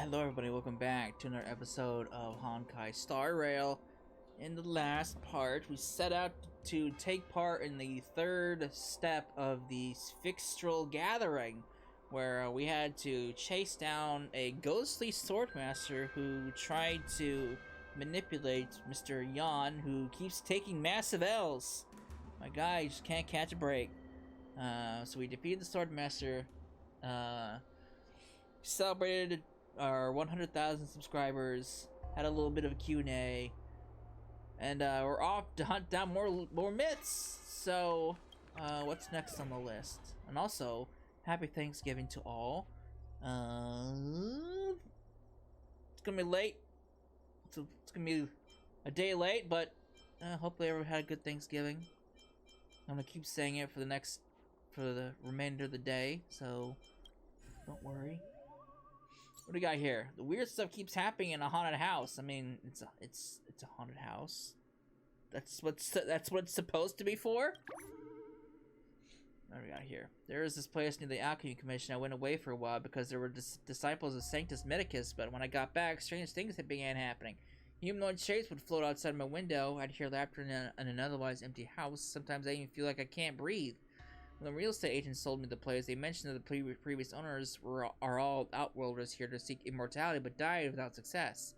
Hello everybody, welcome back to another episode of Honkai Star Rail. In the last part, we set out to take part in the third step of the Sphinxtral Gathering, where we had to chase down a ghostly swordmaster who tried to manipulate Mr. Yan, who keeps taking massive L's. My guy just can't catch a break. So we defeated the swordmaster, celebrated our 100,000 subscribers, had a little bit of a Q&A, and we're off to hunt down more myths. So what's next on the list? And also, happy Thanksgiving to all. It's gonna be late, so it's gonna be a day late, but hopefully everyone had a good Thanksgiving. I'm gonna keep saying it for the remainder of the day, so don't worry. What do we got here? The weird stuff keeps happening in a haunted house. I mean, it's a haunted house. That's what it's supposed to be for. What do we got here? There is this place near the Alchemy Commission. I went away for a while because there were disciples of Sanctus Medicus, but when I got back, strange things had began happening. Humanoid shapes would float outside my window. I'd hear laughter in an otherwise empty house. Sometimes I even feel like I can't breathe. When the real estate agent sold me the place, they mentioned that the previous owners are all outworlders here to seek immortality, but died without success.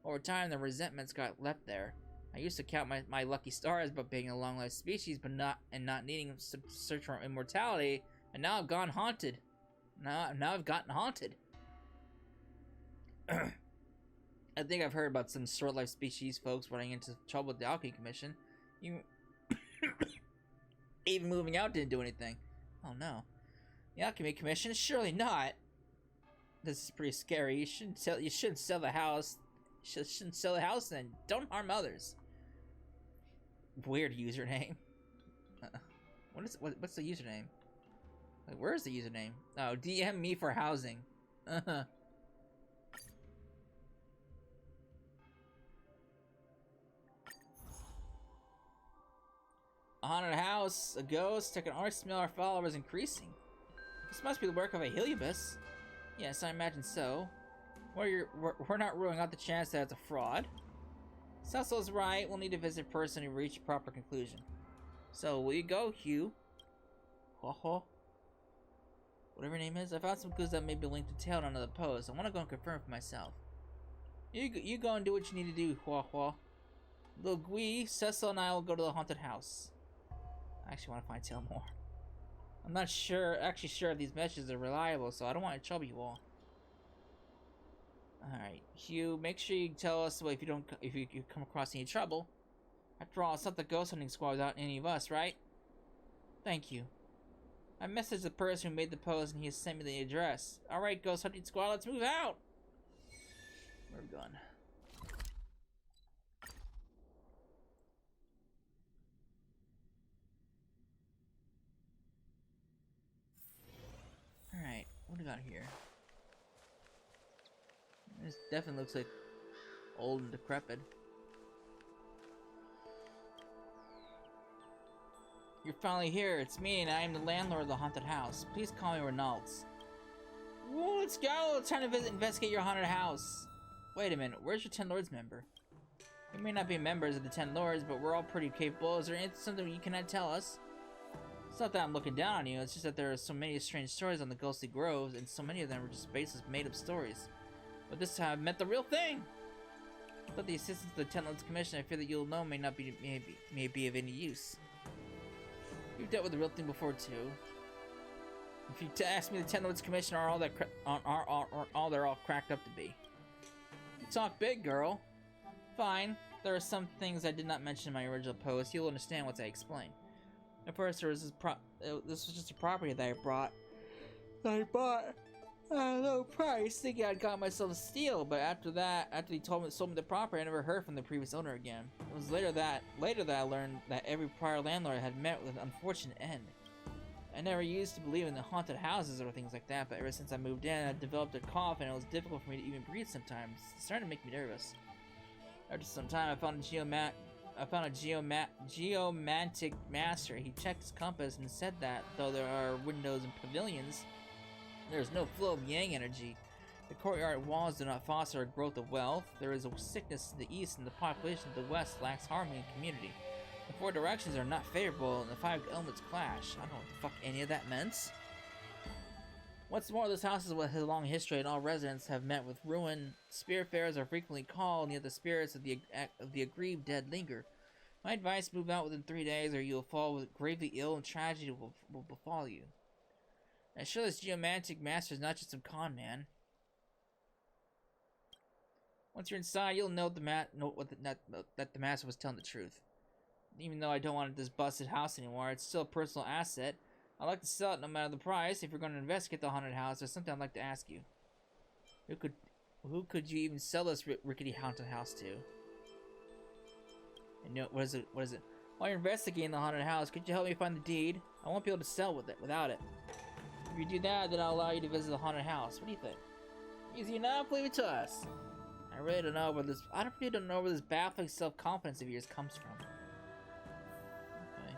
Over time, the resentments got left there. I used to count my lucky stars about being a long-lived species, but not needing to search for immortality, and now I've gone haunted. Now I've gotten haunted. I think I've heard about some short-lived species folks running into trouble with the Alchemy Commission. Even moving out didn't do anything. Oh no. The Alchemy Commission? Surely not. This is pretty scary. You shouldn't sell the house. You shouldn't sell the house then. Don't harm others. Weird username. What's the username? Like, where's the username? Oh, DM me for housing. A haunted house, a ghost. I can already smell our followers increasing. This must be the work of a Heliobus. Yes, I imagine so. We're not ruling out the chance that it's a fraud. Cecil's right. We'll need to visit person to reach a proper conclusion. So, will you go, Hugh? Ho. Whatever your name is. I found some clues that may be linked to tail on another post. I want to go and confirm for myself. You go and do what you need to do, Hua. Little Gui, Cecil, and I will go to the haunted house. I actually want to find Tail more. I'm not sure if these messages are reliable, so I don't want to trouble you all. Alright, Hugh, make sure you tell us if you come across any trouble. After all, it's not the ghost hunting squad without any of us, right? Thank you. I messaged the person who made the post and he has sent me the address. Alright, ghost hunting squad, let's move out! Where are we going? Alright, what do we got here? This definitely looks like old and decrepit. You're finally here. It's me, and I am the landlord of the haunted house. Please call me Reynolds. Whoa, let's go! It's time to investigate your haunted house. Wait a minute, where's your 10 Lords member? We may not be members of the 10 Lords, but we're all pretty capable. Is there something you cannot tell us? It's not that I'm looking down on you, it's just that there are so many strange stories on the ghostly groves, and so many of them are just baseless, made-up stories. But this time, I've met the real thing! Without the assistance of the Ten Lords Commission, I fear that you'll know may be of any use. You've dealt with the real thing before, too. If you ask me, the Ten Lords Commission are all they're all cracked up to be. You talk big, girl. Fine. There are some things I did not mention in my original post. You'll understand once I explain. At first, there was this was just a property that I bought at a low price, thinking I'd got myself a steal. But after he sold me the property, I never heard from the previous owner again. It was later that I learned that every prior landlord had met with an unfortunate end. I never used to believe in the haunted houses or things like that, but ever since I moved in, I developed a cough, and it was difficult for me to even breathe sometimes. It started to make me nervous. After some time, I found a geomantic master. He checked his compass and said that, though there are windows and pavilions, there is no flow of yang energy. The courtyard walls do not foster a growth of wealth. There is a sickness in the east, and the population of the west lacks harmony and community. The four directions are not favorable, and the five elements clash. I don't know what the fuck any of that meant. What's more, this house is what has a long history, and all residents have met with ruin. Spiritfarers are frequently called, and yet the spirits of the aggrieved dead linger. My advice: move out within 3 days, or you will fall gravely ill, and tragedy will befall you. I'm sure this geomantic master is not just some con man. Once you're inside, you'll know that the master was telling the truth. Even though I don't want this busted house anymore, it's still a personal asset. I'd like to sell it no matter the price. If you're going to investigate the haunted house, there's something I'd like to ask you. Who could you even sell this rickety haunted house to? And what is it? While you're investigating the haunted house, could you help me find the deed? I won't be able to sell without it. If you do that, then I'll allow you to visit the haunted house. What do you think? Easy enough. Leave it to us. I really don't know where this baffling self-confidence of yours comes from. Okay.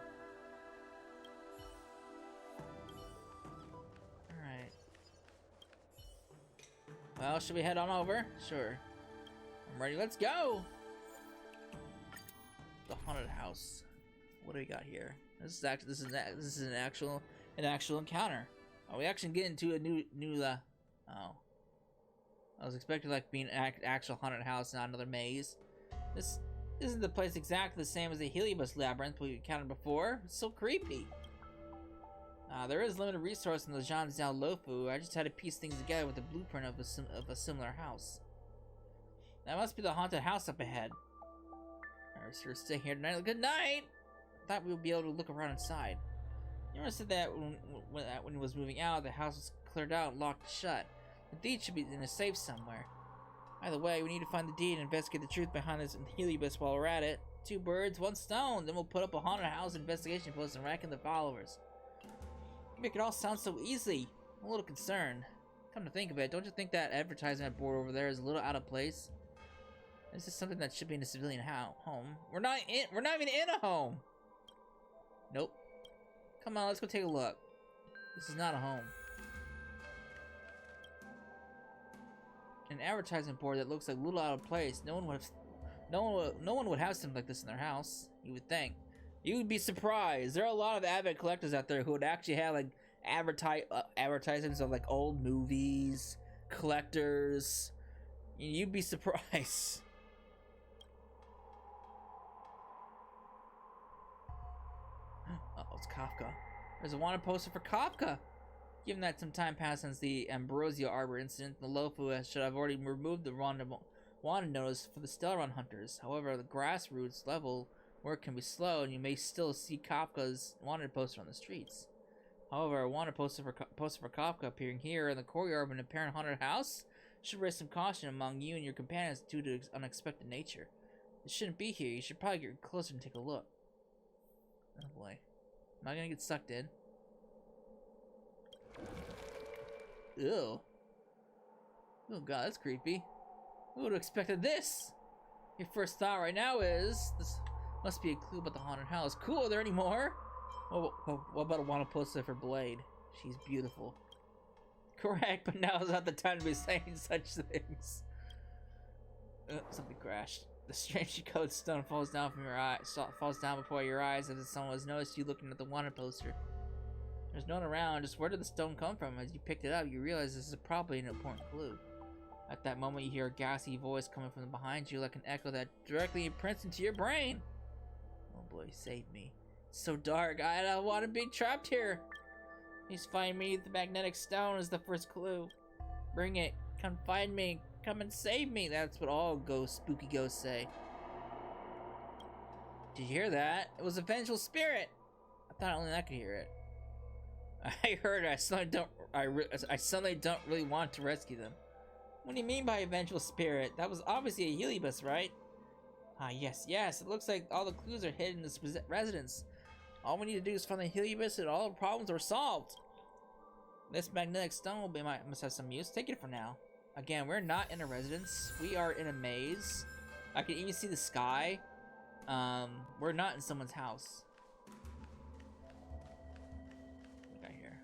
Alright. Well, should we head on over? Sure. I'm ready. Let's go! The haunted house. What do we got here? This is an actual encounter. Oh, we actually get into a new oh. I was expecting like being an actual haunted house, not another maze. This isn't the place exactly the same as the Heliobus labyrinth we encountered before. It's so creepy. There is limited resource in the Zhanzhou Lofu. I just had to piece things together with the blueprint of a similar house. That must be the haunted house up ahead. Alright, so we're staying here tonight. Good night! I thought we would be able to look around inside. You ever said that when it was moving out, the house was cleared out and locked shut. The deed should be in a safe somewhere. Either way, we need to find the deed and investigate the truth behind this Heliobus while we're at it. 2 birds, 1 stone. Then we'll put up a haunted house investigation post and rack in the followers. You make it all sound so easy. I'm a little concerned. Come to think of it, don't you think that advertisement board over there is a little out of place? This is something that should be in a civilian home. We're not even in a home. Nope. Come on, let's go take a look. This is not a home. An advertisement board that looks like a little out of place. No one would have something like this in their house. You would think. You would be surprised. There are a lot of avid collectors out there who would actually have like advertisements of like old movies, collectors. You'd be surprised. Oh, it's Kafka. There's a wanted poster for Kafka. Given that some time passed since the Ambrosio Arbor incident, the Lofu should have already removed the wanted notice for the Stellaron hunters. However, the grassroots level work can be slow, and you may still see Kafka's wanted poster on the streets. However, a wanted poster for Kafka appearing here in the courtyard of an apparent haunted house should raise some caution among you and your companions due to its unexpected nature. It shouldn't be here. You should probably get closer and take a look. Oh boy. Am I gonna get sucked in? Ew. Oh god, that's creepy. Who would have expected this? Your first thought right now is, this must be a clue about the haunted house. Cool, are there any more? Oh, what about a wanted poster for Blade? She's beautiful. Correct, but now is not the time to be saying such things. Something crashed. The strangely colored stone falls down from your eye. Falls down before your eyes as if someone has noticed you looking at the wanted poster. There's no one around. Just where did the stone come from? As you picked it up, you realize this is probably an important clue. At that moment, you hear a ghastly voice coming from behind you, like an echo that directly imprints into your brain. Oh boy, save me! It's so dark. I don't want to be trapped here. Please find me. The magnetic stone is the first clue. Bring it. Come find me. Come and save me. That's what all spooky ghosts say. Did you hear that? It was a vengeful spirit. I thought only I could hear it. I heard it. I suddenly don't really want to rescue them. What do you mean by a vengeful spirit? That was obviously a Heliobus, right? Ah, yes. It looks like all the clues are hidden in this residence. All we need to do is find the Heliobus and all the problems are solved. This magnetic stone must have some use. Take it for now. Again, we're not in a residence. We are in a maze. I can even see the sky. We're not in someone's house. What we got here?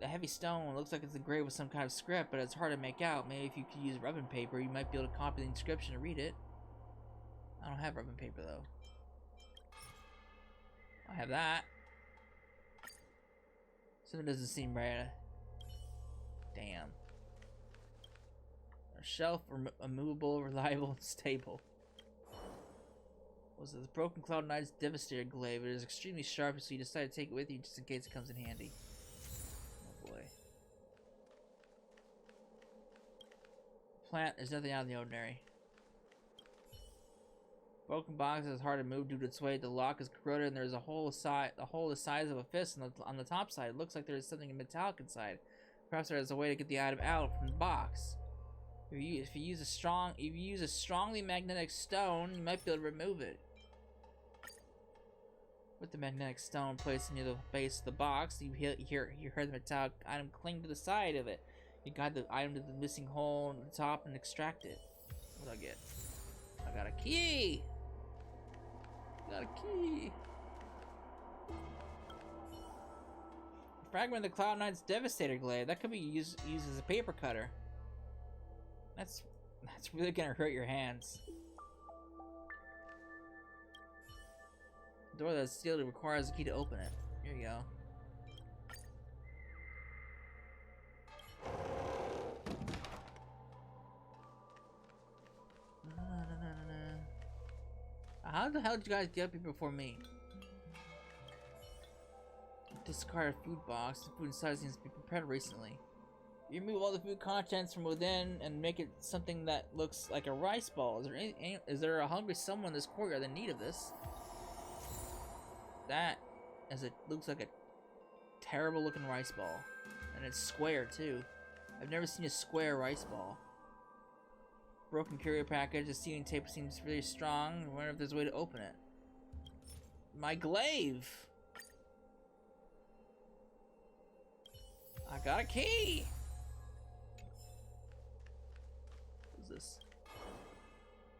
the heavy stone looks like it's engraved with some kind of script, but it's hard to make out. Maybe if you could use rubbing paper, you might be able to copy the inscription and read it. I don't have rubbing paper though. I have that. Something doesn't seem right. Damn. A shelf, immovable, reliable, and stable. Was this broken Cloud Knight's Devastator glaive? It is extremely sharp, so you decide to take it with you just in case it comes in handy. Oh boy. Plant, there's nothing out of the ordinary. Broken box is hard to move due to its weight. The lock is corroded, and there's a hole the size of a fist on the top side. It looks like there's something metallic inside. Perhaps there is a way to get the item out from the box. If you use a strongly magnetic stone, you might be able to remove it. With the magnetic stone placed near the base of the box, you hear the metallic item cling to the side of it. You guide the item to the missing hole in the top and extract it. What do I get? I got a key! Got a key! A fragment of the Cloud Knight's Devastator glaive. That could be used as a paper cutter. That's really gonna hurt your hands. The door that's sealed requires a key to open it. Here you go. How the hell did you guys get up here before me? Discard a food box. The food inside seems to be prepared recently. You remove all the food contents from within and make it something that looks like a rice ball. Is there a hungry someone in this courtyard in need of this? That looks like a terrible looking rice ball. And it's square too. I've never seen a square rice ball. Broken courier package. The sealing tape seems really strong. I wonder if there's a way to open it. My glaive! I got a key! What is this?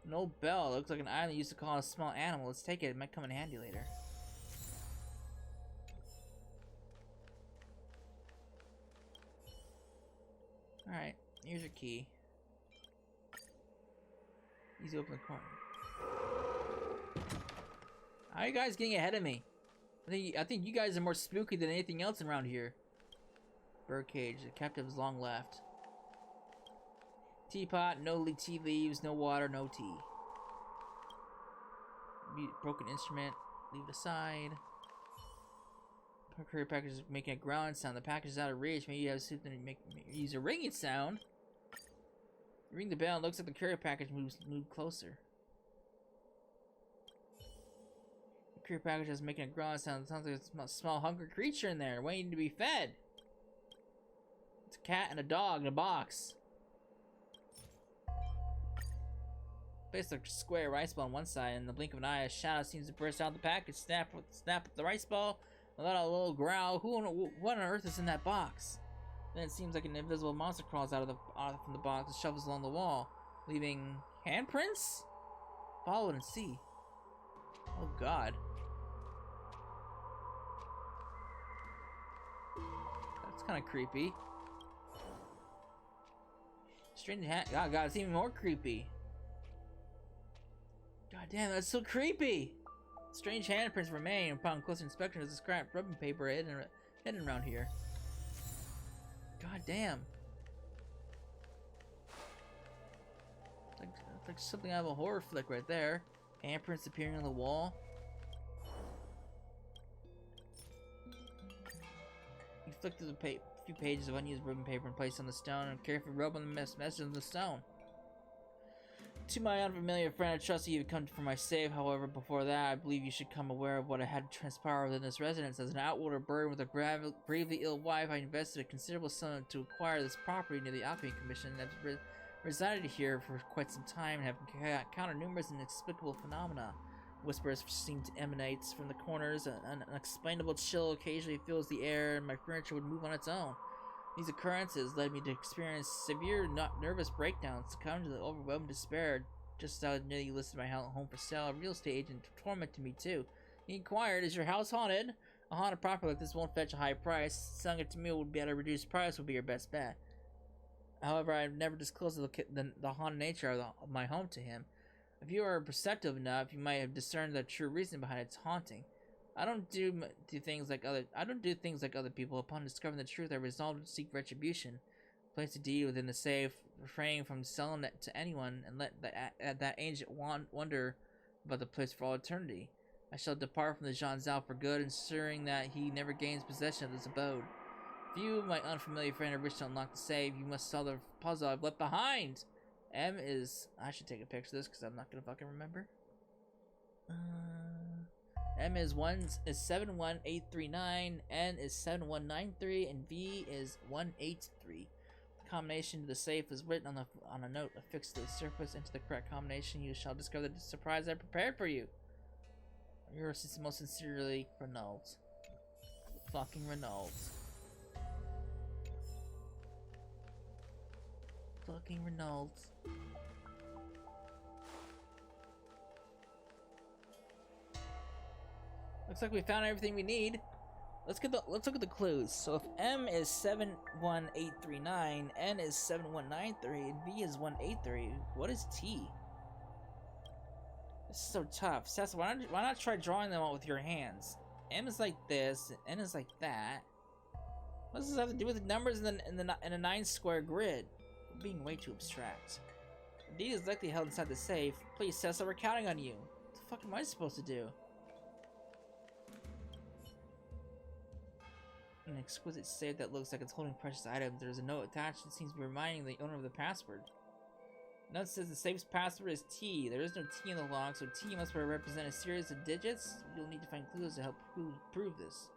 An old bell. It looks like an item used to call a small animal. Let's take it. It might come in handy later. Alright, here's your key. Easy open the corner. How are you guys getting ahead of me? I think you guys are more spooky than anything else around here. Birdcage. The captive is long left. Teapot. No tea leaves. No water. No tea. Broken instrument. Leave it aside. Courier package is making a growling sound. The package is out of reach. Maybe you have something to use a ringing sound. Ring the bell. It looks like the courier package moved closer. The courier package is making a growling sound. It sounds like a small hungry creature in there waiting to be fed. It's a cat and a dog in a box. Placed a square rice ball on one side. In the blink of an eye, a shadow seems to burst out of the package. Snap the rice ball. Let out a little growl. What on earth is in that box? Then it seems like an invisible monster crawls out from the box and shovels along the wall, leaving handprints? Follow it and see. Oh God. That's kind of creepy. Strange hand. Oh God, it's even more creepy. God damn, that's so creepy. Strange handprints remain. Upon closer inspection, there's a scrap rubbing paper hidden around here. God damn. It's like something out of a horror flick right there. Handprints appearing on the wall. You flick through the few pages of unused rubbing paper and place on the stone and carefully rub on the message on the stone. To my unfamiliar friend, I trust that you've come for my save. However, before that, I believe you should come aware of what I had transpired within this residence. As an outworlder burdened with a gravely ill wife, I invested a considerable sum to acquire this property near the Alchemy Commission. I've resided here for quite some time and have encountered numerous inexplicable phenomena. Whispers seem to emanate from the corners. An unexplainable chill occasionally fills the air, and my furniture would move on its own. These occurrences led me to experience severe nervous breakdowns, succumb to the overwhelming despair. Just as I nearly listed my home for sale, a real estate agent tormented me too. He inquired, "Is your house haunted?" A haunted property like this won't fetch a high price. Selling it to me would be at a reduced price would be your best bet. However, I've never disclosed the haunted nature of my home to him. If you are perceptive enough, you might have discerned the true reason behind its haunting. I don't do things like other people. Upon discovering the truth, I resolved to seek retribution. Place the deed within the safe, refraining from selling it to anyone, and let that ancient wonder about the place for all eternity. I shall depart from the Jean Zhao for good, ensuring that he never gains possession of this abode. If you, my unfamiliar friend, are wish to unlock the safe, you must solve the puzzle I've left behind. M is... I should take a picture of this because I'm not gonna fucking remember. M is 71839, N is 7193, and V is 183. The combination to the safe is written on a note affixed to the surface. Into the correct combination, you shall discover the surprise I prepared for you. Yours most sincerely, Reynolds. Fucking Reynolds. Fucking Reynolds. Looks like we found everything we need. Let's look at the clues. So if M is 71839, N is 7193, and V is 183, what is T? This is so tough. Sessa, why not try drawing them out with your hands? M is like this, N is like that. What does this have to do with the numbers in a 9-square grid? We're being way too abstract. D is likely held inside the safe. Please, Sessa, we're counting on you. What the fuck am I supposed to do? An exquisite safe that looks like it's holding precious items. There's a note attached that seems to be reminding the owner of the password. Note says the safe's password is T. There is no T in the log, so T must represent a series of digits. You'll need to find clues to help prove this.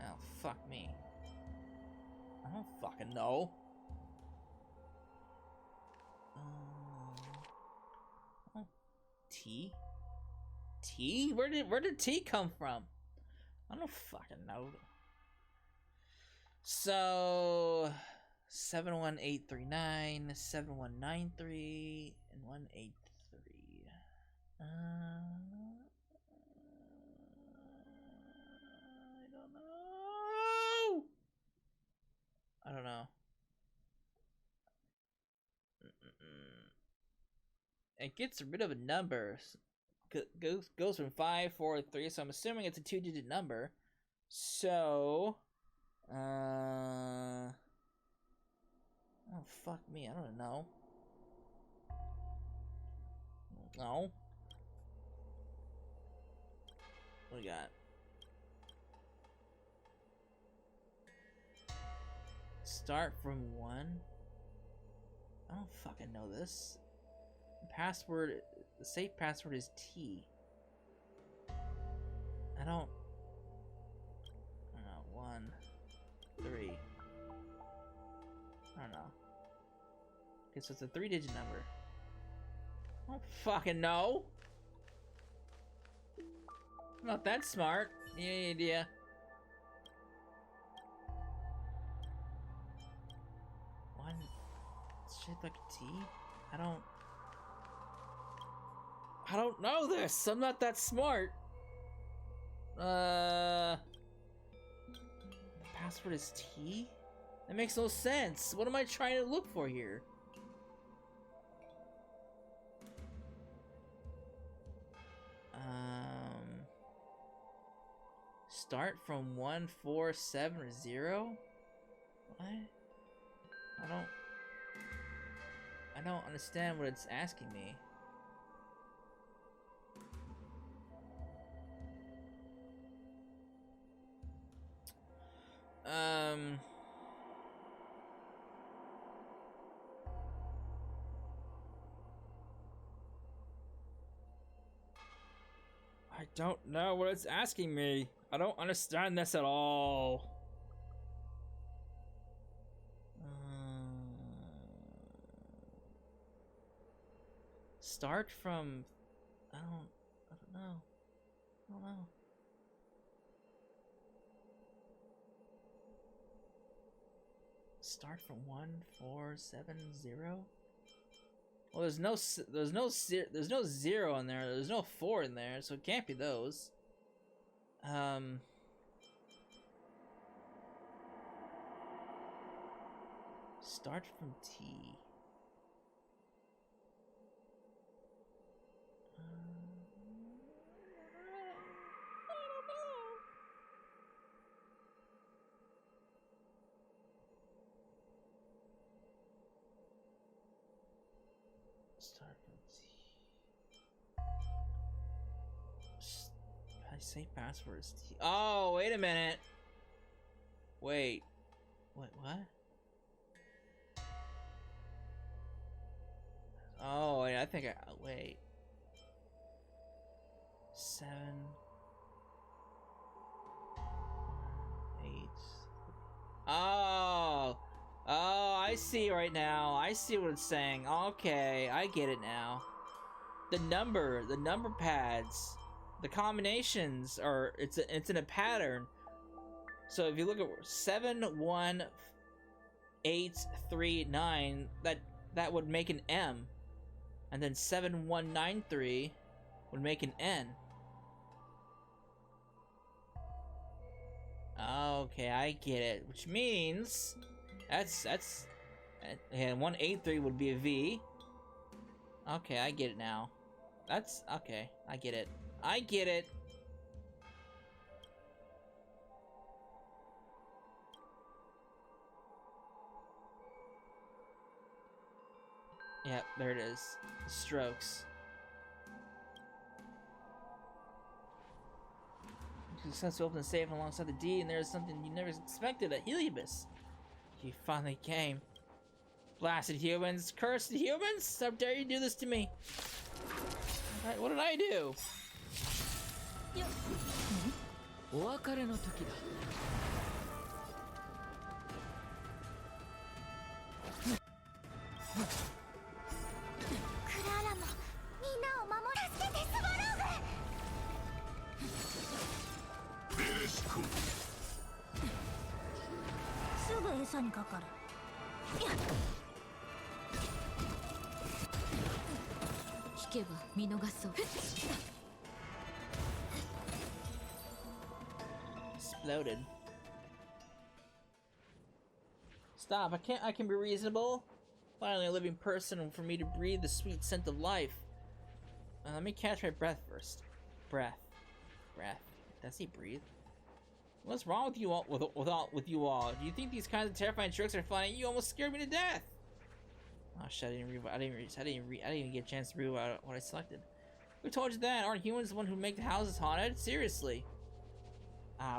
Oh, fuck me. I don't fucking know. Oh, T? T? Where did T come from? I don't fucking know. So 71839, 7193, and 183. I don't know. It gets rid of a number. Goes from 5, 4, 3. So I'm assuming it's a 2-digit number. So, oh fuck me, I don't know. No. What do we got? Start from 1. I don't fucking know this. The safe password is T. I don't know. 1, 3. I don't know. Okay, so it's a 3-digit number. I don't fucking know. I'm not that smart. Any idea? One shaped like a T? I don't know this. I'm not that smart. The password is T? That makes no sense. What am I trying to look for here? Start from 1470? What? I don't understand what it's asking me. I don't know what it's asking me. I don't understand this at all. Start from... I don't know. Start from 1470? Well, there's no 0 in there. There's no 4 in there, so it can't be those. Start from T. Start from T. I say password is T. Oh, wait a minute. Wait. Wait, what? Oh, wait, I think I... Wait. 7... 8... Oh! Oh, I see right now. I see what it's saying. Okay, I get it now. The number pads, the combinations are... It's in a pattern. So if you look at 71839, that would make an M, and then 7193 would make an N. Okay, I get it. Which means that's and 183 would be a V. Okay, I get it now. That's okay. I get it. I get it. Yep, there it is. Strokes. You successfully opened the safe alongside the D, and there's something you never expected, a Heliobus. You finally came. Blasted humans! Cursed humans! How dare you do this to me? Alright, what did I do? Exploded. Stop, I can be reasonable. Finally a living person for me to breathe the sweet scent of life. Let me catch my breath first. Breath. Does he breathe? What's wrong with you all? With you all? Do you think these kinds of terrifying tricks are funny? You almost scared me to death. Oh shit! I didn't even get a chance to read what I selected. Who told you that? Aren't humans the one who make the houses haunted? Seriously.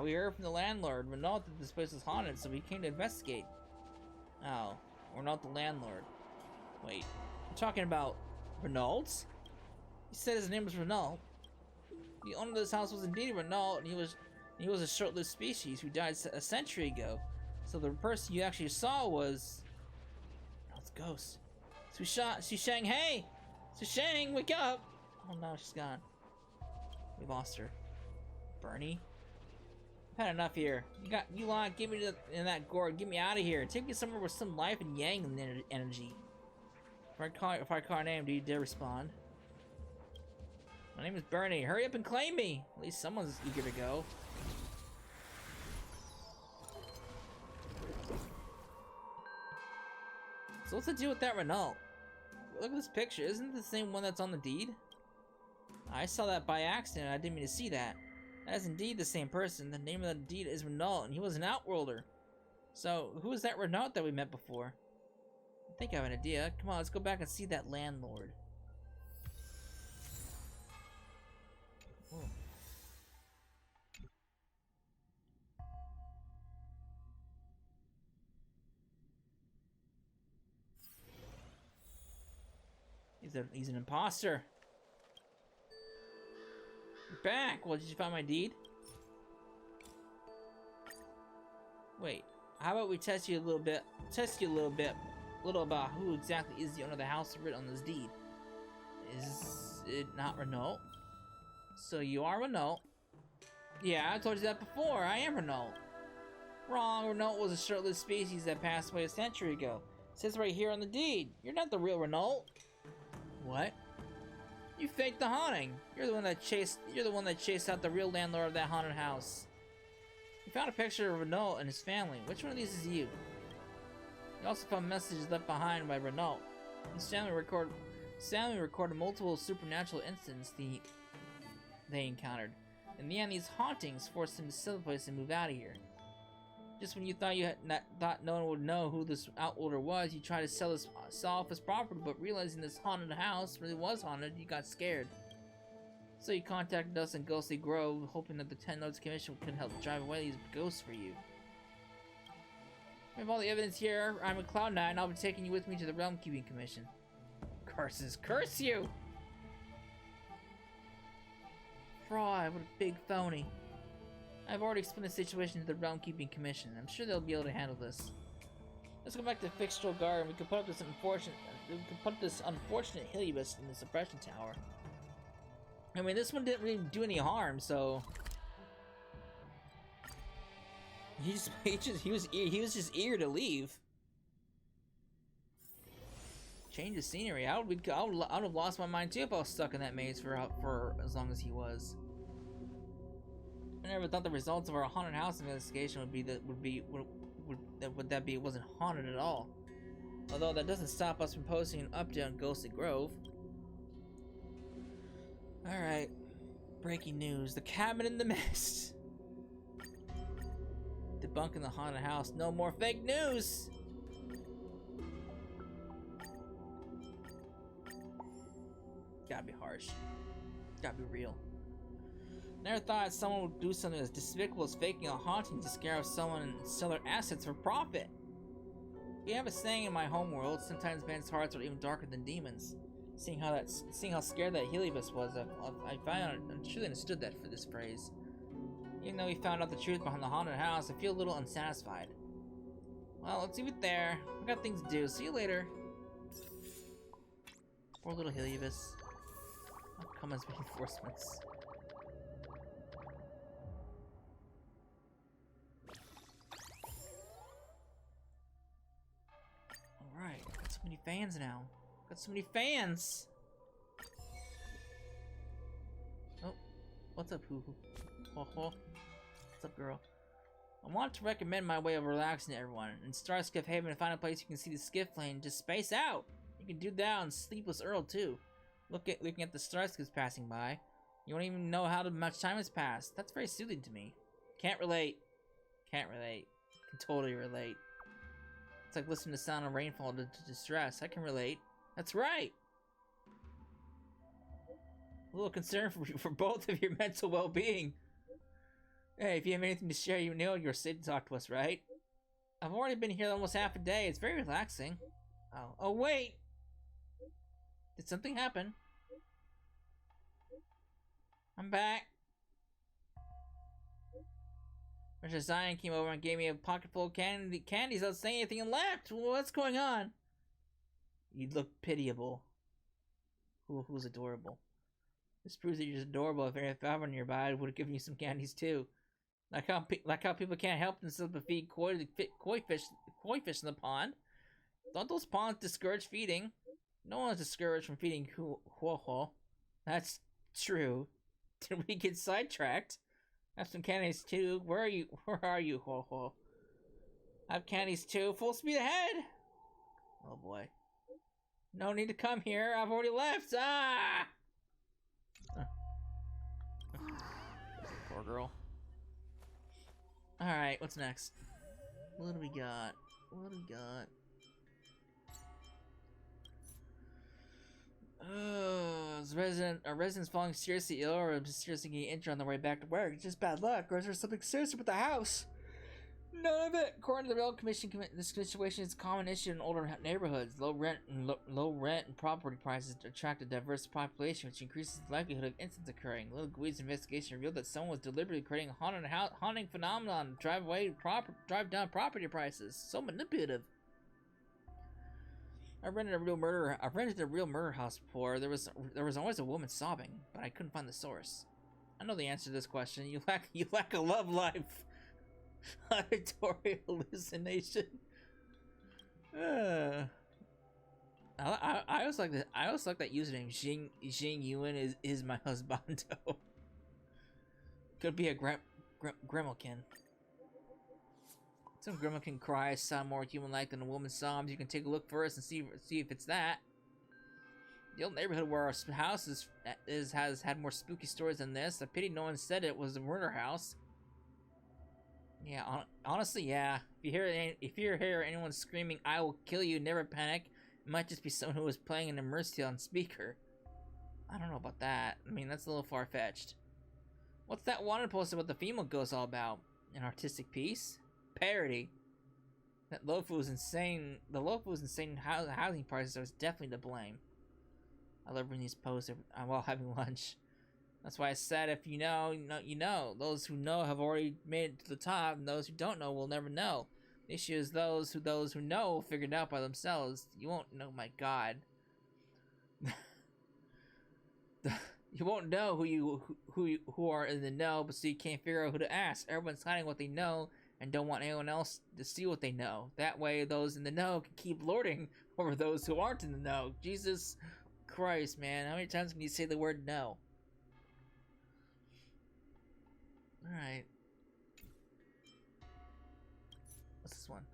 We heard from the landlord, Renault, that this place was haunted, so we came to investigate. Oh, we're not the landlord. Wait, you're talking about Renault's? He said his name was Renault. The owner of this house was indeed Renault, and he was a short-lived species who died a century ago. So the person you actually saw was Renault's ghost. Sushang, hey! Sushang, wake up! Oh no, she's gone. We lost her. Bernie? I've had enough here. You lot, get me in that gourd. Get me out of here. Take me somewhere with some life and yang energy. If I call her name, do you dare respond? My name is Bernie. Hurry up and claim me. At least someone's eager to go. So what's the deal with that Renault? Look at this picture. Isn't it the same one that's on the deed? I saw that by accident. I didn't mean to see that. That is indeed the same person. The name of the deed is Renault, and he was an outworlder. So, who was that Renault that we met before? I think I have an idea. Come on, let's go back and see that landlord. Oh. He's an imposter. You're back. Well, did you find my deed? Wait. How about we test you a little bit? Little about who exactly is the owner of the house written on this deed. Is it not Renault? So you are Renault. Yeah, I told you that before. I am Renault. Wrong. Renault was a short-lived species that passed away a century ago. It says right here on the deed. You're not the real Renault. What? You faked the haunting. You're the one that chased out the real landlord of that haunted house. You found a picture of Renault and his family. Which one of these is you? We also found messages left behind by Renault. His family recorded multiple supernatural incidents they encountered. In the end, these hauntings forced him to sell the place and move out of here. Just when you thought thought no one would know who this outlander was, you tried to sell off his property, but realizing this haunted house really was haunted, you got scared. So you contacted us in Ghostly Grove, hoping that the 10 Notes Commission could help drive away these ghosts for you. We have all the evidence here. I'm a Cloud9, and I'll be taking you with me to the Realm Keeping Commission. Curses, curse you! Fraud, what a big phony. I've already explained the situation to the Realm Keeping Commission. I'm sure they'll be able to handle this. Let's go back to Fixtral Garden. We can put up this unfortunate Heliobus in the suppression tower. I mean, this one didn't really do any harm, so he was just eager to leave. Change the scenery. I would have lost my mind too if I was stuck in that maze for as long as he was. I never thought the results of our haunted house investigation would that be it wasn't haunted at all. Although that doesn't stop us from posting an update on Ghostly Grove. Alright. Breaking news. The cabin in the mist. Debunking the haunted house. No more fake news! Gotta be harsh. Gotta be real. Never thought someone would do something as despicable as faking a haunting to scare off someone and sell their assets for profit. We have a saying in my homeworld, sometimes men's hearts are even darker than demons. Seeing how scared that Heliobus was, I truly understood that for this phrase. Even though we found out the truth behind the haunted house, I feel a little unsatisfied. Well, let's leave it there. I got things to do. See you later. Poor little Heliobus. How come as reinforcements? Alright, got so many fans now. Got so many fans! Oh, what's up, hoo-hoo? Ho-ho. What's up, girl? I want to recommend my way of relaxing to everyone. In Star Skiff Haven, to find a place you can see the skiff lane, just space out! You can do that on Sleepless Earl, too. Looking at the star skiffs passing by. You won't even know how much time has passed. That's very soothing to me. Can't relate. Can't relate. Can totally relate. It's like listening to the sound of rainfall to distress. I can relate. That's right! A little concerned for both of your mental well-being. Hey, if you have anything to share, you know you're safe to talk to us, right? I've already been here almost half a day. It's very relaxing. Oh wait! Did something happen? I'm back. Mr. Zion came over and gave me a pocket full of candies without saying anything and left. What's going on? You look pitiable. Who's adorable? This proves that you're just adorable. If I were nearby, I would have given you some candies too. Like how people can't help themselves but feed koi fish in the pond. Don't those ponds discourage feeding? No one's discouraged from feeding Huoho. That's true. Did we get sidetracked? I have some candies too. Where are you, Huoho? I have candies too. Full speed ahead! Oh boy. No need to come here. I've already left. Ah! Poor girl. Alright, what's next? What do we got? What do we got? Are residents falling seriously ill or just seriously getting injured on their way back to work? It's just bad luck, or is there something serious with the house? None of it. According to the Rail Commission, this situation is a common issue in older neighborhoods. Low rent and property prices attract a diverse population, which increases the likelihood of incidents occurring. Little Gui's investigation revealed that someone was deliberately creating a haunting phenomenon to drive down property prices. So manipulative. I rented a real murder house before. There was always a woman sobbing, but I couldn't find the source. I know the answer to this question. You lack a love life. Auditory hallucination. I always like that. I always like that username. Jing Yuan is my husbando. Could be a Gremlkin. Some grandma can cry, sound more human-like than a woman's sobs. You can take a look first and see if it's that. The old neighborhood where our house has had more spooky stories than this. A pity no one said it was a murder house. Yeah, honestly, yeah. If you hear anyone screaming, "I will kill you," never panic. It might just be someone who was playing an immersive on speaker. I don't know about that. I mean, that's a little far-fetched. What's that wanted poster about the female ghost all about? An artistic piece? Parody. That Lofu's insane. The Lofu's insane housing prices are definitely to blame. I love reading these posts while having lunch. That's why I said, if you know, you know. Those who know have already made it to the top, and those who don't know will never know. The issue is those who know will figure it out by themselves. You won't know. My God. You won't know who are in the know, but so you can't figure out who to ask. Everyone's hiding what they know and don't want anyone else to see what they know. That way, those in the know can keep lording over those who aren't in the know. Jesus Christ, man. How many times can you say the word no? Alright. What's this one?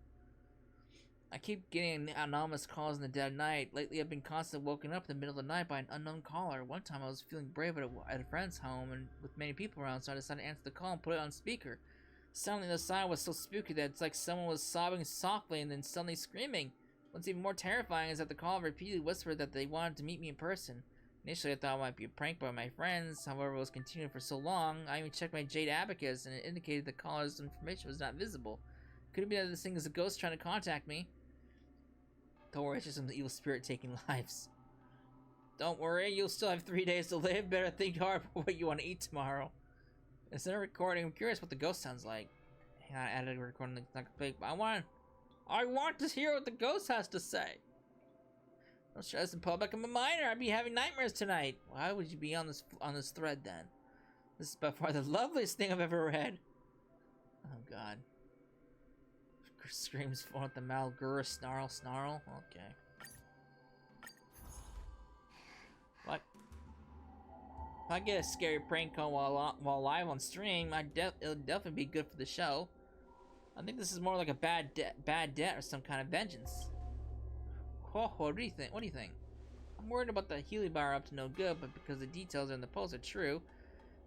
I keep getting anonymous calls in the dead of night. Lately, I've been constantly woken up in the middle of the night by an unknown caller. One time, I was feeling brave at a friend's home and with many people around, so I decided to answer the call and put it on speaker. Suddenly, the sound was so spooky that it's like someone was sobbing softly and then suddenly screaming. What's even more terrifying is that the caller repeatedly whispered that they wanted to meet me in person. Initially, I thought it might be a prank by my friends. However, it was continuing for so long. I even checked my Jade Abacus, and it indicated the caller's information was not visible. Could it be that this thing is a ghost trying to contact me? Don't worry, it's just some evil spirit taking lives. Don't worry, you'll still have 3 days to live. Better think hard for what you want to eat tomorrow. It's in a recording. I'm curious what the ghost sounds like. Hang on, I added a recording. It's not complete, but I want to hear what the ghost has to say. Don't share this in public. I'm a minor. I'd be having nightmares tonight. Why would you be on this thread then? This is by far the loveliest thing I've ever read. Oh God. Screams falling at the mouth. Grr, snarl. Okay. What? If I get a scary prank call while live on stream, it'll definitely be good for the show. I think this is more like a bad debt or some kind of vengeance. What do you think? What do you think? I'm worried about the Healy bar up to no good, but because the details in the post are true,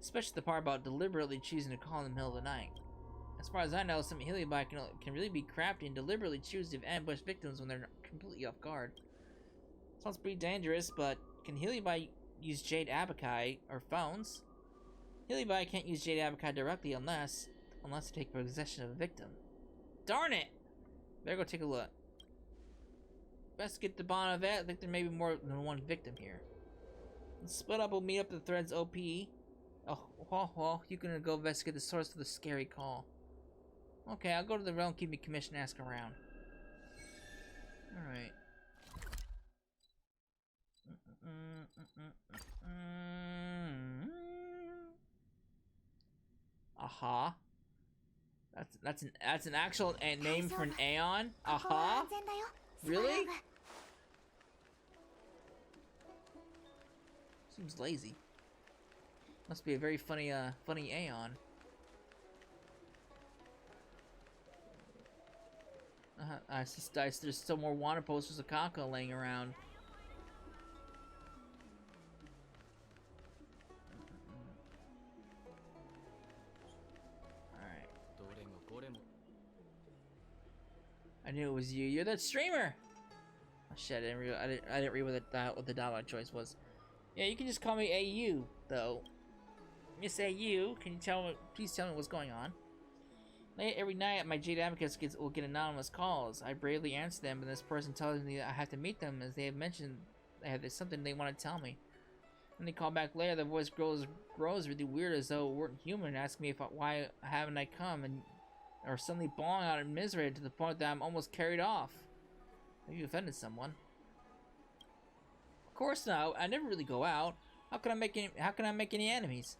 especially the part about deliberately choosing to call in the middle of the night. As far as I know, some Healy bar can really be crafty and deliberately choose to ambush victims when they're completely off guard. Sounds pretty dangerous, but can Healy bar use Jade Abakai or phones? Healy bar can't use Jade Abakai directly unless they take possession of a victim. Darn it! Better go take a look. Best get the bottom of it. I think there may be more than one victim here. Let's split up. We'll meet up at the thread's OP. Oh, well, you can go investigate the source of the scary call. Okay, I'll go to the realm, keep me commission, ask around. Alright. Aha. That's an actual name for an Aeon? Aha? Really? Seems lazy. Must be a very funny Aeon. I suspect there's still more wanted posters of Kako laying around. I knew it was you. You're that streamer. Oh shit! I didn't read what the dialogue choice was. Yeah, you can just call me AU though. Miss AU, can you please tell me what's going on? Late every night, my Jade Abacus will get anonymous calls. I bravely answer them, and this person tells me that I have to meet them, as they have mentioned there's something they want to tell me. When they call back later, the voice grows really weird, as though it weren't human, and ask me why haven't I come, or suddenly bawling out in misery to the point that I'm almost carried off. Have you offended someone? Of course not. I never really go out. How can I make any enemies?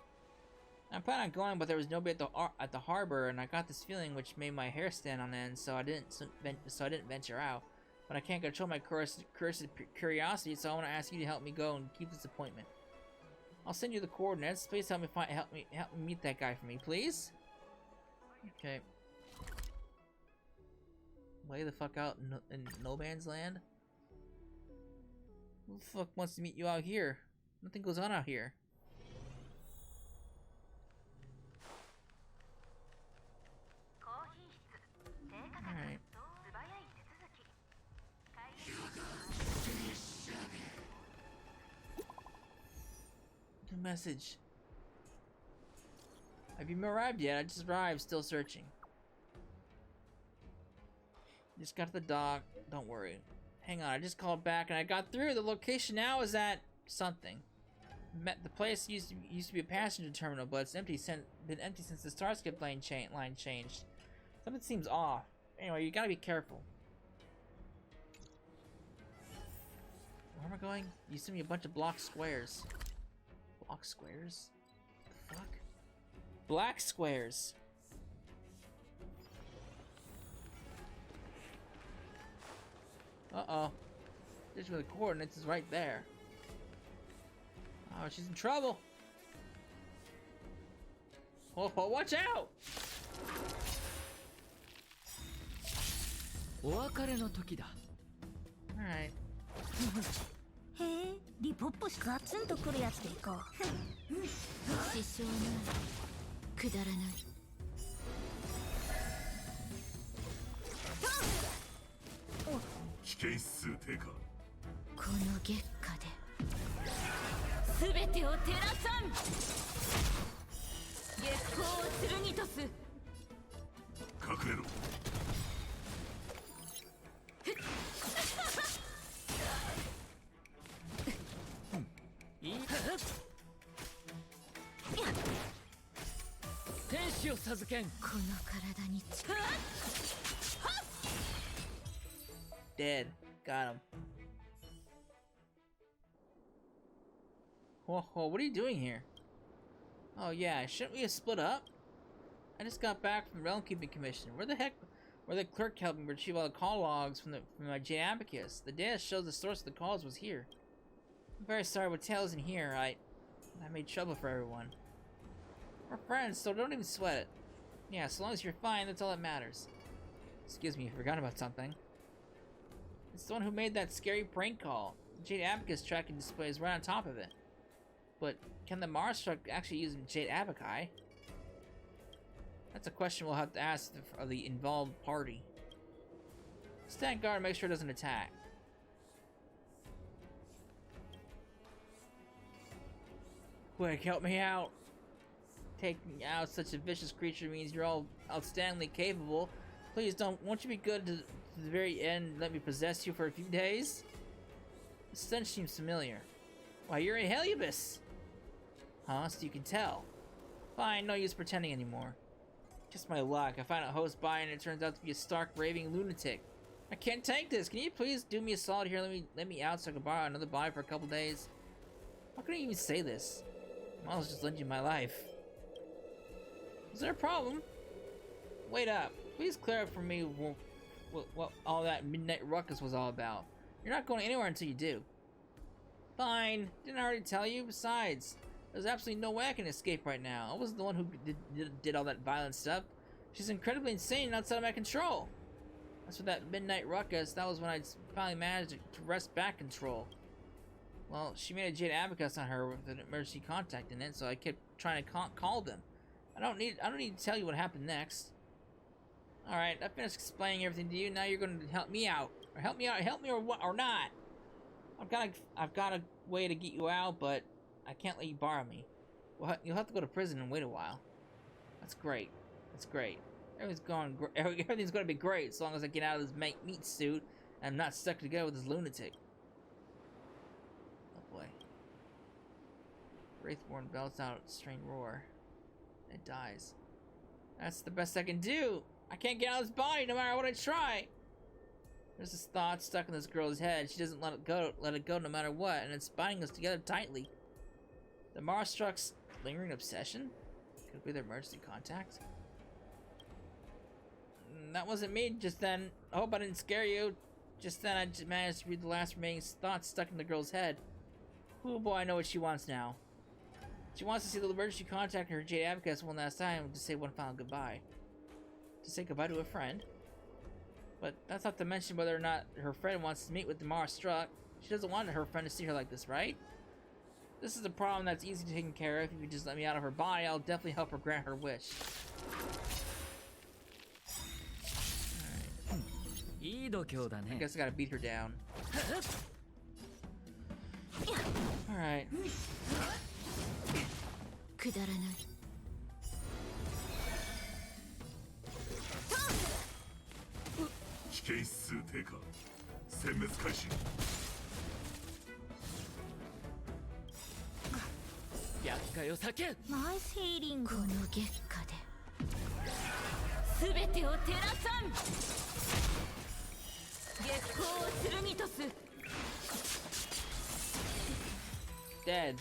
I planned on going, but there was nobody at the harbor, and I got this feeling which made my hair stand on end, so I didn't venture out. But I can't control my cursed curiosity, so I want to ask you to help me go and keep this appointment. I'll send you the coordinates. Please help me meet that guy for me, please. Okay. way the fuck out in no man's land? Who the fuck wants to meet you out here? Nothing goes on out here. Alright. New message. Have you arrived yet? I just arrived, still searching. Just got to the dock. Don't worry. Hang on, I just called back and I got through. The location now is at something. The place used to be a passenger terminal, but it's been empty since the Starskip line changed. Something seems off. Anyway, you gotta be careful. Where am I going? You sent me a bunch of block squares. Block squares? The fuck? Black squares. Uh-oh. This where the coordinates is right there. Oh, she's in trouble. Oh, watch out! Alright. へえ、リポッポしガツンとくるやつでいこう。支障ない。くだらない。危険指数低下。この月下で全てを照らさん。月光を剣とす。隠れろ。天使を授けん。この体に力。Dead. Got him. Whoa, what are you doing here? Oh yeah, shouldn't we have split up? I just got back from the Realm Keeping Commission. Where the the clerk helped me retrieve all the call logs from my Jade Abacus? The data shows the source of the calls was here. I'm very sorry, but Tail isn't here. I made trouble for everyone. We're friends, so don't even sweat it. Yeah, so long as you're fine, that's all that matters. Excuse me, I forgot about something. It's the one who made that scary prank call. The Jade Abacus tracking display is right on top of it. But can the Mars truck actually use Jade Abaci? That's a question we'll have to ask of the involved party. Stand guard and make sure it doesn't attack. Quick, help me out. Taking out such a vicious creature means you're all outstandingly capable. Please won't you be good to the very end and let me possess you for a few days? The stench seems familiar. Why, you're a Heliobus! Huh? So you can tell. Fine, no use pretending anymore. Just my luck. I find a host by and it turns out to be a stark raving lunatic. I can't take this. Can you please do me a solid here? Let me out so I can borrow another body for a couple days. How can I even say this? I might as well just lend you my life. Is there a problem? Wait up. Please clear up for me what all that midnight ruckus was all about. You're not going anywhere until you do. Fine. Didn't I already tell you? Besides, there's absolutely no way I can escape right now. I wasn't the one who did all that violent stuff. She's incredibly insane and outside of my control. As for that midnight ruckus, that was when I finally managed to wrest back control. Well, she made a Jade Abacus on her with an emergency contact in it, so I kept trying to call them. I don't need to tell you what happened next. All right, I finished explaining everything to you. Now you're going to help me out, help me or what, or not. I've got a way to get you out, but I can't let you borrow me. Well, you'll have to go to prison and wait a while. That's great. That's great. Everything's going to be great as long as I get out of this meat suit and I'm not stuck together with this lunatic. Oh boy. Wraithborn belts out a strained roar. It dies. That's the best I can do. I can't get out of this body no matter what I try. There's this thought stuck in this girl's head. She doesn't let it go no matter what, and it's binding us together tightly. The Mars truck's lingering obsession? Could it be their emergency contact? That wasn't me just then. I hope I didn't scare you. Just then I just managed to read the last remaining thoughts stuck in the girl's head. Oh boy, I know what she wants now. She wants to see the emergency contact in her Jade Abacus one last time to say one final goodbye. To say goodbye to a friend. But that's not to mention whether or not her friend wants to meet with Damara Struck. She doesn't want her friend to see her like this, right? This is a problem that's easy to take care of. If you just let me out of her body, I'll definitely help her grant her wish. I guess I gotta beat her down. Alright. くだらない 危険指数低下殲滅開始 ナイスヒーリングこの月下で全てを照らさん月光を剣とす Dead.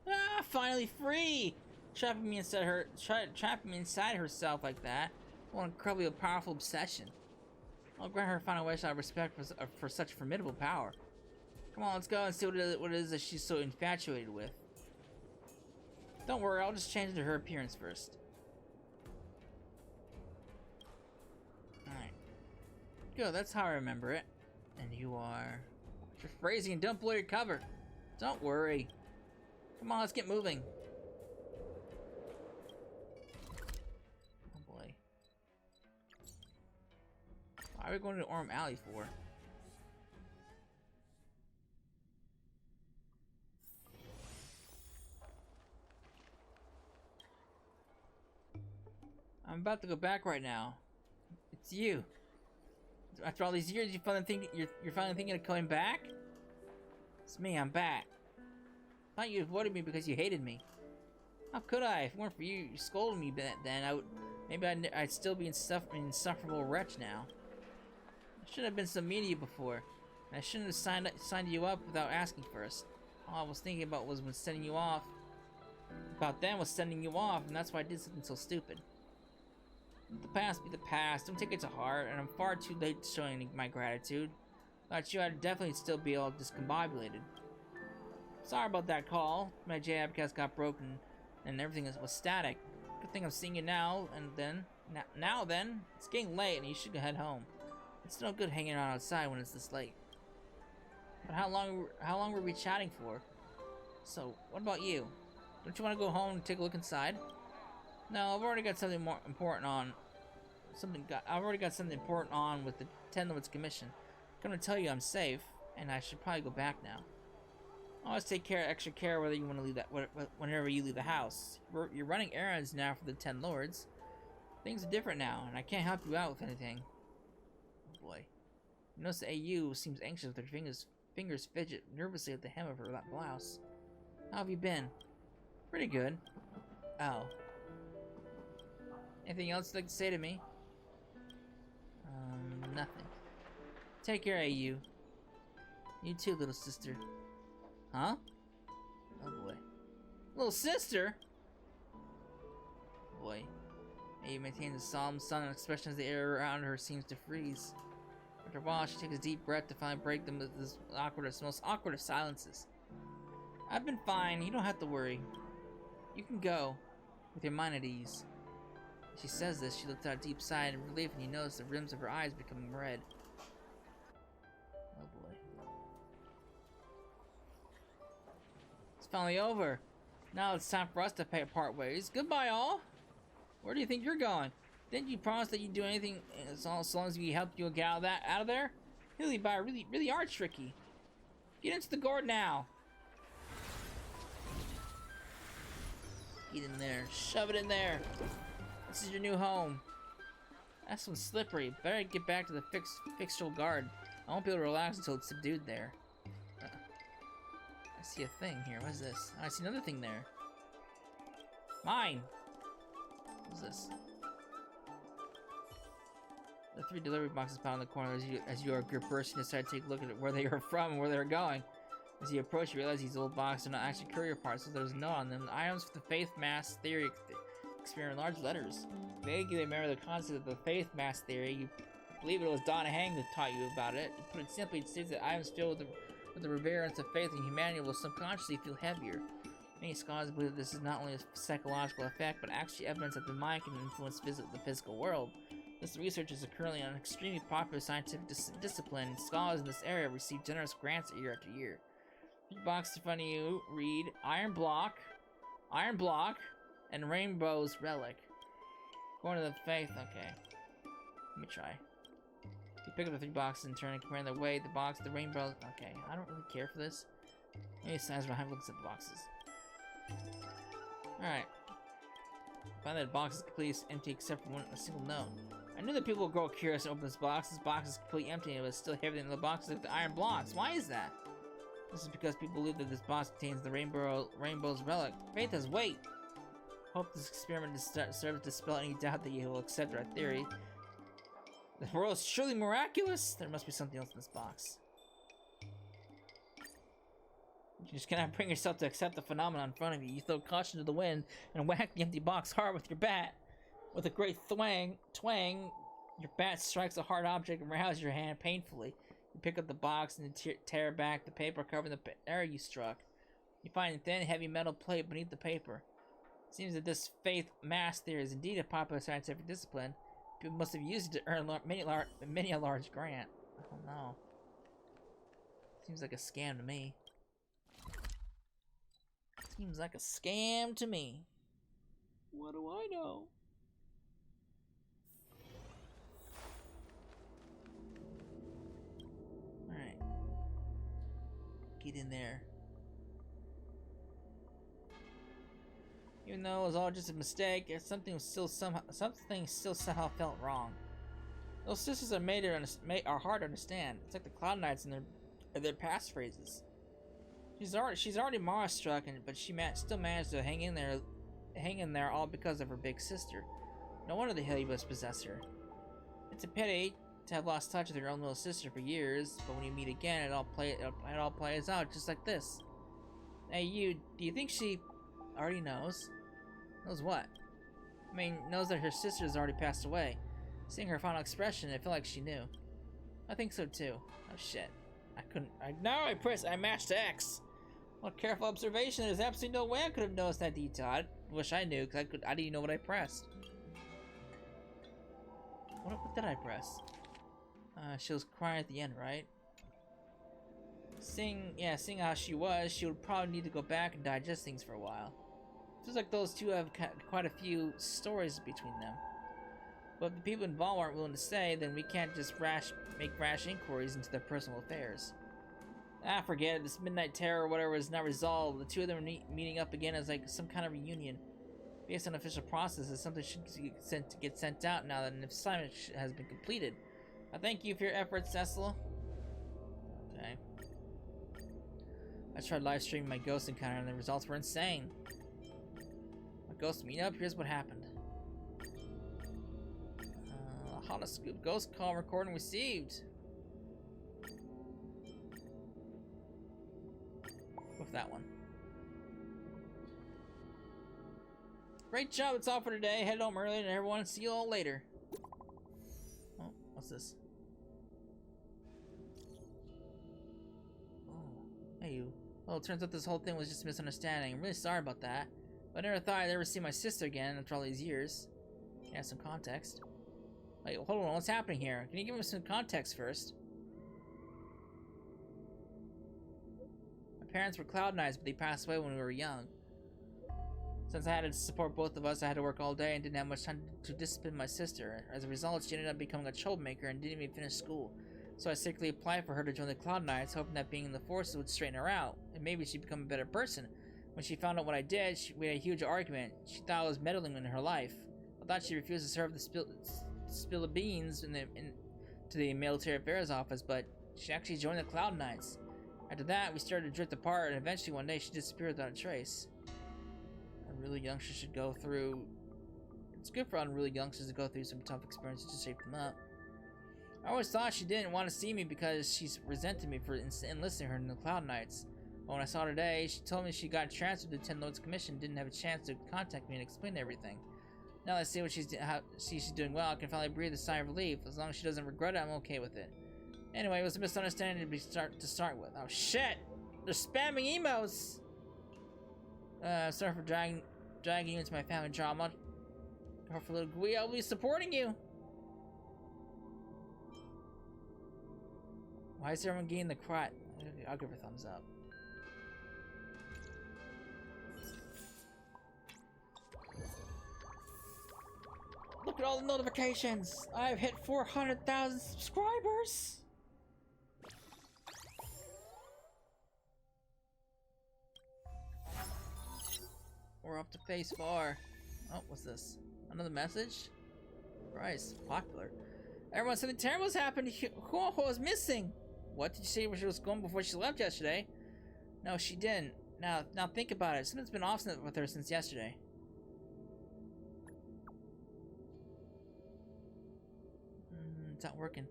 Ah, finally free! Trapping me inside herself like that. What an incredibly powerful obsession. I'll grant her a final wish out of respect for such formidable power. Come on, let's go and see what it is that she's so infatuated with. Don't worry, I'll just change into her appearance first. Alright. Good, that's how I remember it. And you are... You're phrasing and don't blow your cover. Don't worry. Come on, let's get moving. Oh boy. Why are we going to Orm Alley for? I'm about to go back right now. It's you. After all these years, you're finally thinking of coming back? It's me, I'm back. I thought you avoided me because you hated me. How could I? If it weren't for you scolding me then, I'd still be an insufferable wretch now. I shouldn't have been so mean to you before. And I shouldn't have signed you up without asking first. All I was thinking about was when sending you off. About then was sending you off, and that's why I did something so stupid. Let the past be the past. Don't take it to heart, and I'm far too late showing my gratitude. Without you, I'd definitely still be all discombobulated. Sorry about that call. My J-Abcast got broken, and everything was static. Good thing I'm seeing you now, and then... Now then, it's getting late, and you should head home. It's no good hanging out outside when it's this late. But how long were we chatting for? So, what about you? Don't you want to go home and take a look inside? No, I've already got something more important on. I've already got something important on with the 10 Lords Commission. I'm gonna tell you I'm safe, and I should probably go back now. Always take extra care whether you want to leave whenever you leave the house. You're running errands now for the 10 Lords. Things are different now, and I can't help you out with anything. Oh boy. You notice the AU seems anxious with her fingers fidget nervously at the hem of her blouse. How have you been? Pretty good. Oh. Anything else you'd like to say to me? Nothing. Take care, AU. You too, little sister. Huh? Oh boy. Little sister? Boy. AU maintains a solemn, silent expression as the air around her seems to freeze. After a while, she takes a deep breath to finally break them with this most awkward of silences. I've been fine. You don't have to worry. You can go, with your mind at ease. As she says this, she lets out a deep sigh in relief, and you notice the rims of her eyes becoming red. Oh boy. It's finally over. Now it's time for us to part ways. Goodbye, all. Where do you think you're going? Didn't you promise that you'd do anything as long as we helped you get out of there? Really, really are tricky. Get into the gourd now. Get in there. Shove it in there. This is your new home. That's some slippery. Better get back to the fixtural guard. I won't be able to relax until it's subdued there. I see a thing here. What is this? I see another thing there. Mine! What's this? The 3 delivery boxes piled in the corner as you are a group person decide to take a look at where they are from and where they're going. As you approach, you realize these old boxes are not actually courier parcels. There's a note on them. The items for the faith mass theory experiment in large letters. Vaguely remember the concept of the faith mass theory. You believe it was Donna Hang who taught you about it. To put it simply, it states that items filled with the reverence of faith in humanity will subconsciously feel heavier. Many scholars believe this is not only a psychological effect, but actually evidence that the mind can influence the physical world. This research is currently an extremely popular scientific discipline. Scholars in this area receive generous grants year after year. The box in front of you read Iron Block, and Rainbow's Relic. Going to the Faith, okay. Let me try. You pick up the 3 boxes in turn and compare the weight, the box, the rainbow. Okay, I don't really care for this. Any signs behind looks at the boxes. Alright. Find that the box is completely empty except for a single note. I knew that people would grow curious and open this box. This box is completely empty and it was still heavier than the box like the iron blocks. Why is that? This is because people believe that this box contains the Rainbow's Relic. Faith has weight. Hope this experiment serves to dispel any doubt that you will accept our theory. The world is truly miraculous. There must be something else in this box. You just cannot bring yourself to accept the phenomenon in front of you. You throw caution to the wind and whack the empty box hard with your bat. With a great twang, your bat strikes a hard object and rouse your hand painfully. You pick up the box and tear back the paper covering the area you struck. You find a thin, heavy metal plate beneath the paper. It seems that this faith mass theory is indeed a popular scientific discipline. People must have used it to earn many a large grant. I don't know. Seems like a scam to me. Seems like a scam to me. What do I know? Alright. Get in there. Even though it was all just a mistake, something still somehow felt wrong. Those sisters are hard to understand. It's like the Cloud Knights and their passphrases. She's already Mara-struck, but she still managed to hang in there all because of her big sister. No wonder the Helios possess her. It's a pity to have lost touch with your own little sister for years, but when you meet again, it all plays out just like this. Hey, do you think she already knows? Knows what? I mean, knows that her sister has already passed away. Seeing her final expression, it felt like she knew. I think so too. Oh shit. I mashed X! What careful observation, there's absolutely no way I could have noticed that detail. I wish I knew, because I didn't know what I pressed. What did I press? She was crying at the end, right? Seeing how she was, she would probably need to go back and digest things for a while. Feels like those two have quite a few stories between them. But if the people involved aren't willing to say, then we can't just make rash inquiries into their personal affairs. Forget it. This midnight terror or whatever is not resolved. The two of them are meeting up again as like some kind of reunion. Based on official processes, something should get sent out now that an assignment has been completed. I thank you for your efforts, Cecil. Okay. I tried live streaming my ghost encounter and the results were insane. My ghost meet up, here's what happened. Holoscoop ghost call recording received. With that one. Great job, it's all for today. Head home early and everyone, see you all later. Oh, what's this? Oh, hey you. Well, it turns out this whole thing was just a misunderstanding. I'm really sorry about that. But I never thought I'd ever see my sister again after all these years. Can I have some context? Wait, hold on, what's happening here? Can you give me some context first? My parents were Cloud Knights, but they passed away when we were young. Since I had to support both of us, I had to work all day and didn't have much time to discipline my sister. As a result, she ended up becoming a troublemaker and didn't even finish school. So I secretly applied for her to join the Cloud Knights, hoping that being in the forces would straighten her out, and maybe she'd become a better person. When she found out what I did, we had a huge argument. She thought I was meddling in her life. I thought she refused to serve the spill of beans to the military affairs office, but she actually joined the Cloud Knights. After that, we started to drift apart, and eventually one day she disappeared without a trace. Unruly youngsters should go through... It's good for unruly youngsters to go through some tough experiences to shape them up. I always thought she didn't want to see me because she resented me for enlisting her in the Cloud Knights. But when I saw her today, she told me she got transferred to 10 Lords Commission and didn't have a chance to contact me and explain everything. Now that I see she's doing well, I can finally breathe a sigh of relief. As long as she doesn't regret it, I'm okay with it. Anyway, it was a misunderstanding to start with. Oh shit! They're spamming emails! Sorry for dragging you into my family drama. Hopefully, little Gui, I'll be supporting you. Why is everyone getting the crot? I'll give her a thumbs up. Look at all the notifications! I've hit 400,000 subscribers! We're up to phase 4. Oh, what's this? Another message? Bryce, popular. Everyone said something terrible has happened. Huoho is missing. What did you say where she was going before she left yesterday? No, she didn't. Now think about it. Something's been off with her since yesterday. It's not working.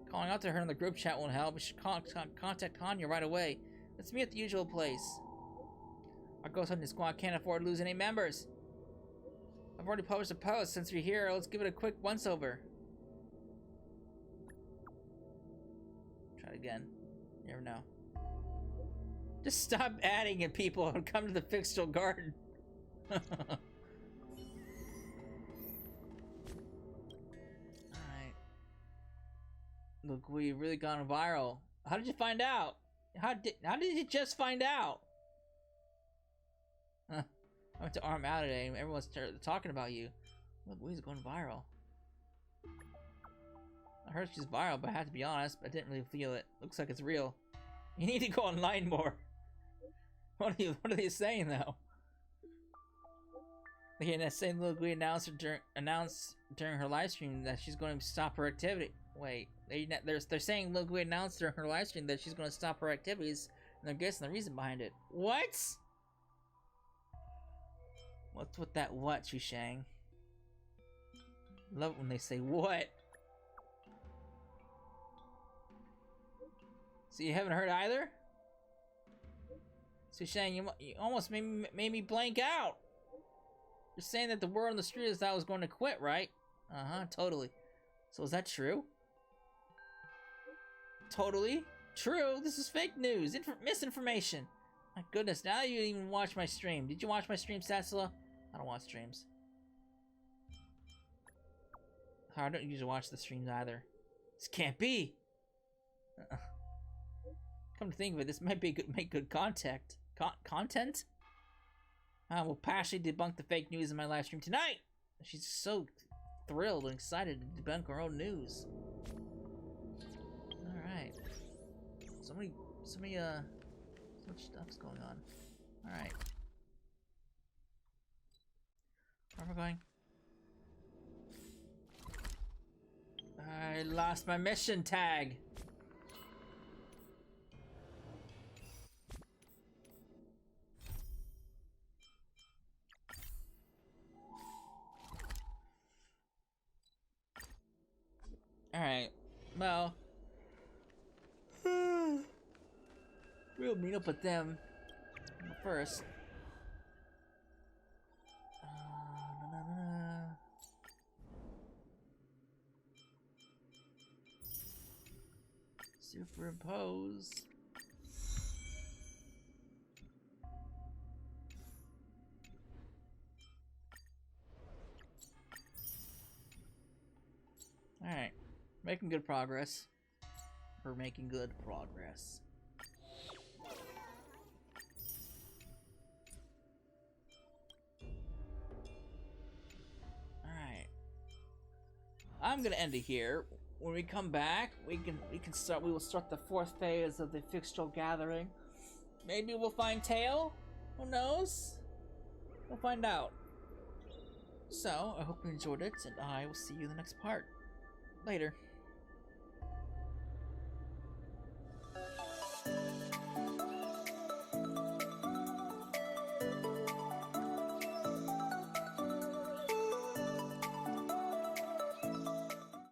Calling out to her in the group chat won't help. We should contact Hanya right away. Let's meet at the usual place. Our ghost hunting squad can't afford to lose any members. I've already published a post. Since we're here, let's give it a quick once-over. Try it again. You never know. Just stop adding at people and come to the Fixtual Garden. Alright. Look, we really gone viral. How did you find out? How did you just find out? Huh. I went to Arm Out today and everyone's talking about you. Look, Wee's going viral. I heard she's viral, but I have to be honest, I didn't really feel it. Looks like it's real. You need to go online more. What are they saying though? Okay, that same little Gui announced during her live stream that she's going to stop her activity. Wait, they're saying Lil Gui announced during her live stream that she's going to stop her activities, and they're guessing the reason behind it. What? What's with that what, Chushang? Love it when they say what. So you haven't heard either? Chushang, you almost made me blank out. You're saying that the word on the street is that I was going to quit, right? Uh-huh, totally. So is that true? Totally true. This is fake news. Misinformation. My goodness, now you even watch my stream. Did you watch my stream, Satsula? I don't watch streams. I don't usually watch the streams either. This can't be. Come to think of it, this might be make good content. Content? I will passionately debunk the fake news in my live stream tonight. She's so thrilled and excited to debunk her own news. All right. So much stuff's going on. All right. Where am I going? I lost my mission tag. Alright, well, we'll meet up with them first. Superimpose. Alright. Making good progress. We're making good progress. Alright. I'm gonna end it here. When we come back, we will start the 4th phase of the Fixtual Gathering. Maybe we'll find Tail? Who knows? We'll find out. So, I hope you enjoyed it, and I will see you in the next part. Later.